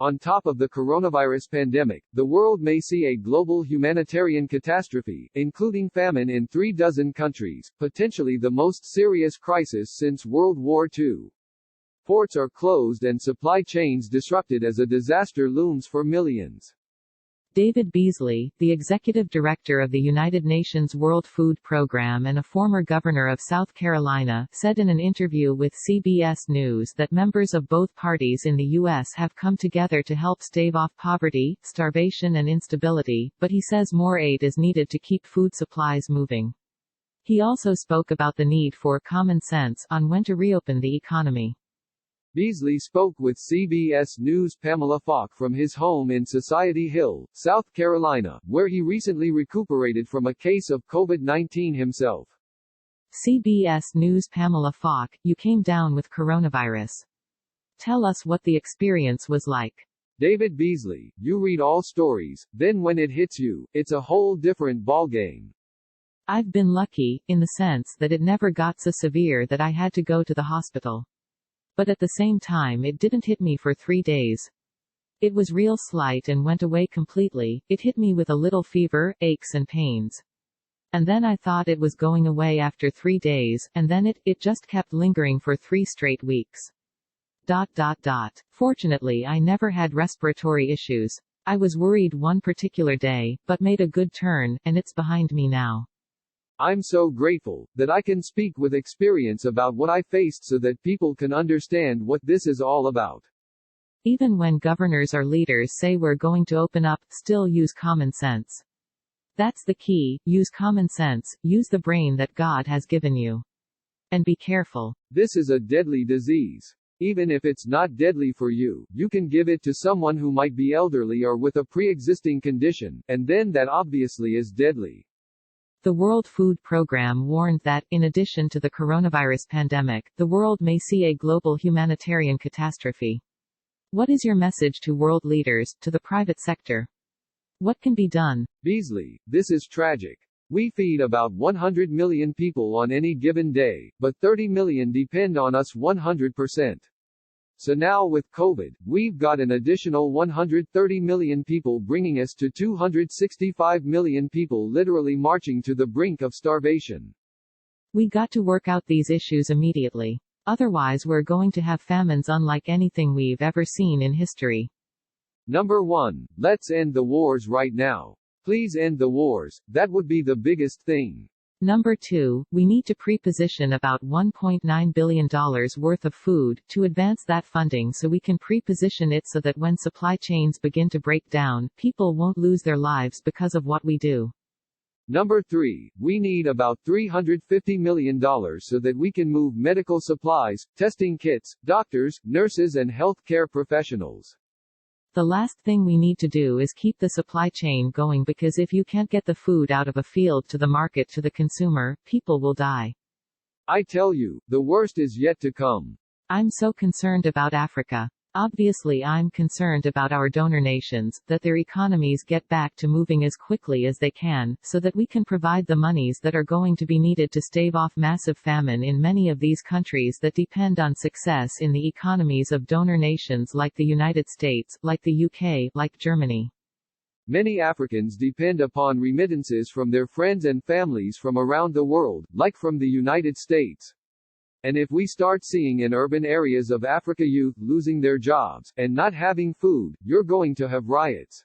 On top of the coronavirus pandemic, the world may see a global humanitarian catastrophe, including famine in 36 countries, potentially the most serious crisis since World War II. Ports are closed and supply chains disrupted as a disaster looms for millions. David Beasley, the executive director of the United Nations World Food Programme and a former governor of South Carolina, said in an interview with CBS News that members of both parties in the U.S. have come together to help stave off poverty, starvation and instability, but he says more aid is needed to keep food supplies moving. He also spoke about the need for common sense on when to reopen the economy. Beasley spoke with CBS News' Pamela Falk from his home in Society Hill, South Carolina, where he recently recuperated from a case of COVID-19 himself. CBS News' Pamela Falk, you came down with coronavirus. Tell us what the experience was like. David Beasley, you read all stories, then when it hits you, it's a whole different ballgame. I've been lucky, in the sense that it never got so severe that I had to go to the hospital. But at the same time it didn't hit me for 3 days. It was real slight and went away completely. It hit me with a little fever, aches and pains. And then I thought it was going away after 3 days, and then it just kept lingering for 3 straight weeks. Fortunately I never had respiratory issues. I was worried one particular day, but made a good turn, and it's behind me now. I'm so grateful that I can speak with experience about what I faced so that people can understand what this is all about. Even when governors or leaders say we're going to open up, still use common sense. That's the key, use common sense, use the brain that God has given you. And be careful. This is a deadly disease. Even if it's not deadly for you, you can give it to someone who might be elderly or with a pre-existing condition, and then that obviously is deadly. The World Food Programme warned that, in addition to the coronavirus pandemic, the world may see a global humanitarian catastrophe. What is your message to world leaders, to the private sector? What can be done? Beasley, this is tragic. We feed about 100 million people on any given day, but 30 million depend on us 100%. So now with COVID, we've got an additional 130 million people, bringing us to 265 million people literally marching to the brink of starvation. We got to work out these issues immediately. Otherwise we're going to have famines unlike anything we've ever seen in history. Number 1. Let's end the wars right now. Please end the wars, that would be the biggest thing. Number 2, we need to pre-position about $1.9 billion worth of food, to advance that funding so we can pre-position it so that when supply chains begin to break down, people won't lose their lives because of what we do. Number 3, we need about $350 million so that we can move medical supplies, testing kits, doctors, nurses and health care professionals. The last thing we need to do is keep the supply chain going, because if you can't get the food out of a field to the market to the consumer, people will die. I tell you, the worst is yet to come. I'm so concerned about Africa. Obviously I'm concerned about our donor nations, that their economies get back to moving as quickly as they can, so that we can provide the monies that are going to be needed to stave off massive famine in many of these countries that depend on success in the economies of donor nations like the United States, like the UK, like Germany. Many Africans depend upon remittances from their friends and families from around the world, like from the United States. And if we start seeing in urban areas of Africa youth losing their jobs, and not having food, you're going to have riots.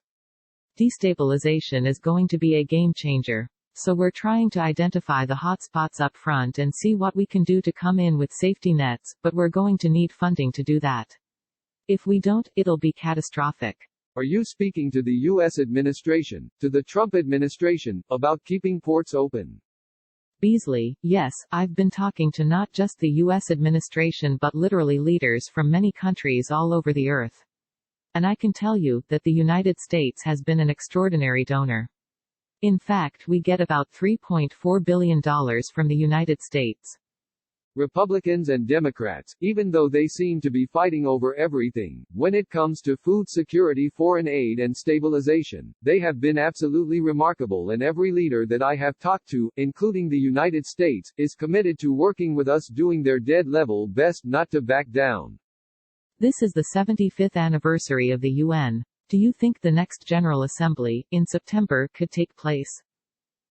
Destabilization is going to be a game changer. So we're trying to identify the hotspots up front and see what we can do to come in with safety nets, but we're going to need funding to do that. If we don't, it'll be catastrophic. Are you speaking to the U.S. administration, to the Trump administration, about keeping ports open? Beasley, yes, I've been talking to not just the U.S. administration but literally leaders from many countries all over the earth. And I can tell you that the United States has been an extraordinary donor. In fact, we get about $3.4 billion from the United States. Republicans and Democrats, even though they seem to be fighting over everything, when it comes to food security, foreign aid and stabilization, they have been absolutely remarkable, and every leader that I have talked to, including the United States, is committed to working with us, doing their dead level best not to back down. This is the 75th anniversary of the UN. Do you think the next General Assembly, in September, could take place?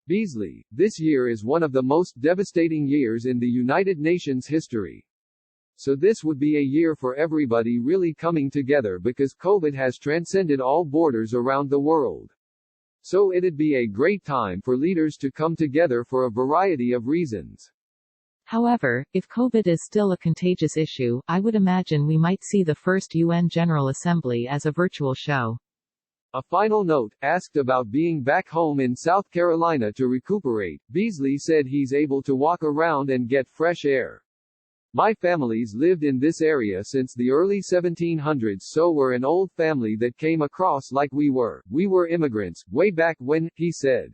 Beasley, this year is one of the most devastating years in the United Nations history. So this would be a year for everybody really coming together because COVID has transcended all borders around the world. So it'd be a great time for leaders to come together for a variety of reasons. However, if COVID is still a contagious issue, I would imagine we might see the first UN General Assembly as a virtual show. A final note, asked about being back home in South Carolina to recuperate, Beasley said he's able to walk around and get fresh air. My family's lived in this area since the early 1700s, so we're an old family that came across like we were immigrants, way back when, he said.